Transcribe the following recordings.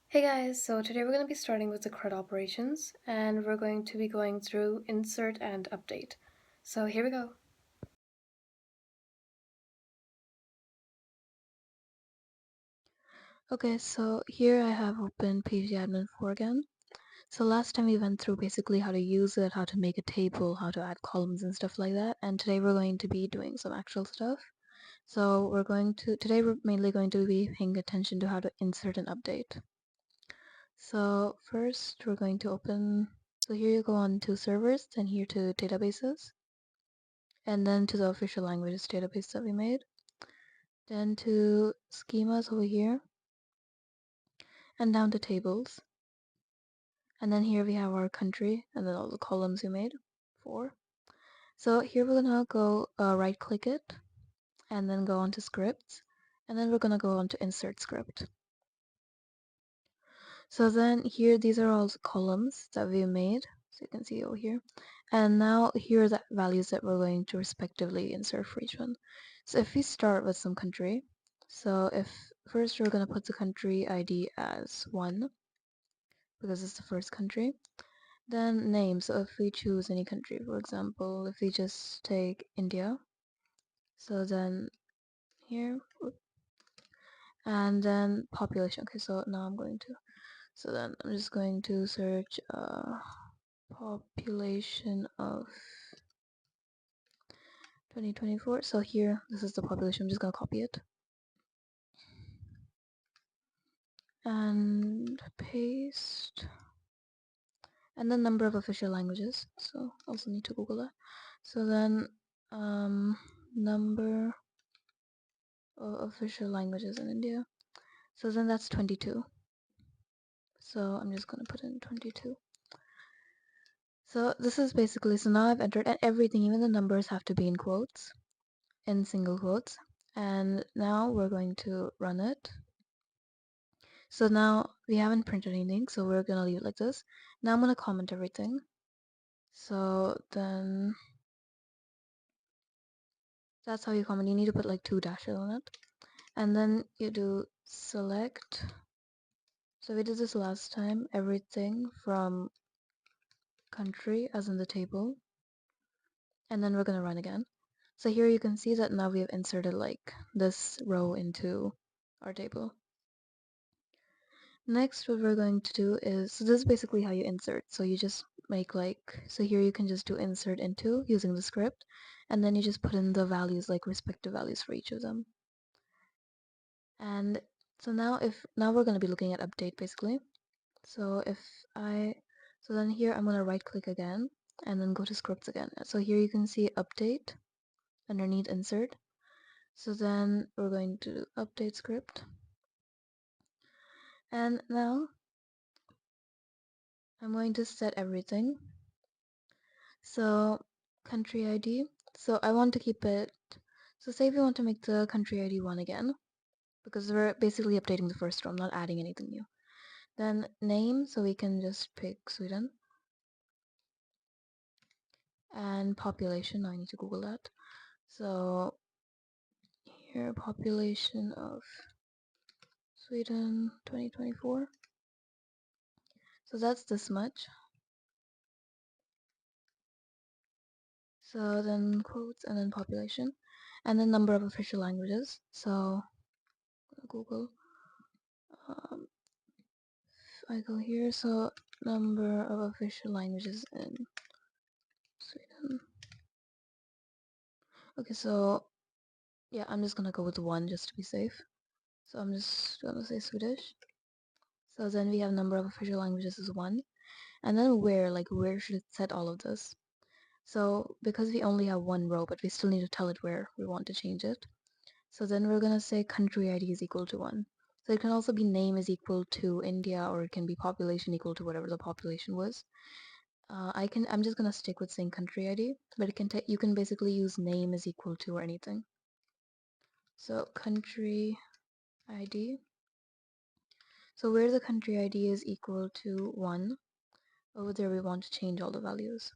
Hey guys, so today we're going to be starting with the CRUD operations and we're going to be going through insert and update. So here we go. Okay, so here I have open pgadmin 4 again. So last time we went through basically how to use it, how to make a table, how to add columns and stuff like that, and today we're going to be doing some actual stuff. So today we're mainly going to be paying attention to how to insert and update. So first we're going to so here you go on to servers, then here to databases, and then to the official languages database that we made, then to schemas over here, and down to tables. And then here we have our country and then all the columns we made. 4. So here we're gonna go right click it and then go on to scripts, and then we're gonna go on to insert script. So then here these are all the columns that we made, so you can see over here. And now here are the values that we're going to respectively insert for each one. So if we start with some country, so if first we're gonna put the country ID as 1 because it's the first country. Then name, so if we choose any country, for example, if we just take India, so then here, and then population. Okay, so now so then I'm just going to search population of 2024. So here, this is the population, I'm just gonna copy it. And paste. And then number of official languages, so also need to Google that. So then number of official languages in India. So then that's 22. So I'm just gonna put in 22. So this is basically, so now I've entered, and everything, even the numbers have to be in quotes, in single quotes. And now we're going to run it. So now we haven't printed anything, so we're gonna leave it like this. Now I'm gonna comment everything. So then that's how you comment. You need to put like 2 dashes on it. And then you do select. So we did this last time, everything from country as in the table, and then we're gonna run again. So here you can see that now we have inserted like this row into our table. Next, what we're going to do is, so this is basically how you insert. So you just make like, so here you can just do insert into using the script, and then you just put in the values, like respective values for each of them. And so now we're going to be looking at update basically. So so then here I'm going to right click again and then go to scripts again. So here you can see update underneath insert. So then we're going to update script. And now I'm going to set everything. So country ID. So I want to keep it, so say we want to make the country ID 1 again, because we're basically updating the first row, I'm not adding anything new. Then name, so we can just pick Sweden. And population, now I need to Google that. So here, population of Sweden 2024. So that's this much. So then quotes and then population. And then number of official languages. So Google. I go here, so number of official languages in Sweden. Okay, so yeah, I'm just gonna go with 1 just to be safe. So I'm just gonna say Swedish. So then we have number of official languages is 1. And then where should it set all of this? So because we only have 1 row, but we still need to tell it where we want to change it. So then we're gonna say country ID is equal to 1. So it can also be name is equal to India, or it can be population equal to whatever the population was. I'm just gonna stick with saying country ID, but you can basically use name is equal to or anything. So country ID. So where the country ID is equal to 1, over there we want to change all the values.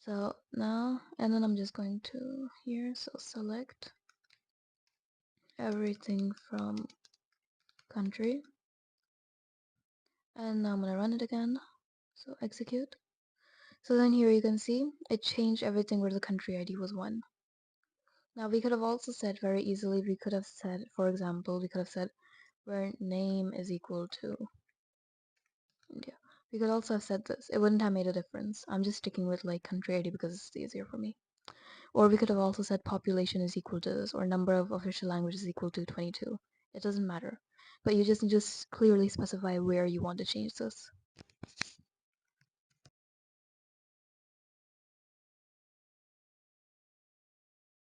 So now, and then I'm just going to here, so select everything from country. And now I'm gonna run it again. So execute. So then here you can see it changed everything where the country ID was 1. Now we could have also said very easily, we could have said, for example, we could have said where name is equal to India. We could also have said this. It wouldn't have made a difference. I'm just sticking with like country ID because it's easier for me. Or we could have also said population is equal to this, or number of official languages is equal to 22. It doesn't matter. But you just clearly specify where you want to change this.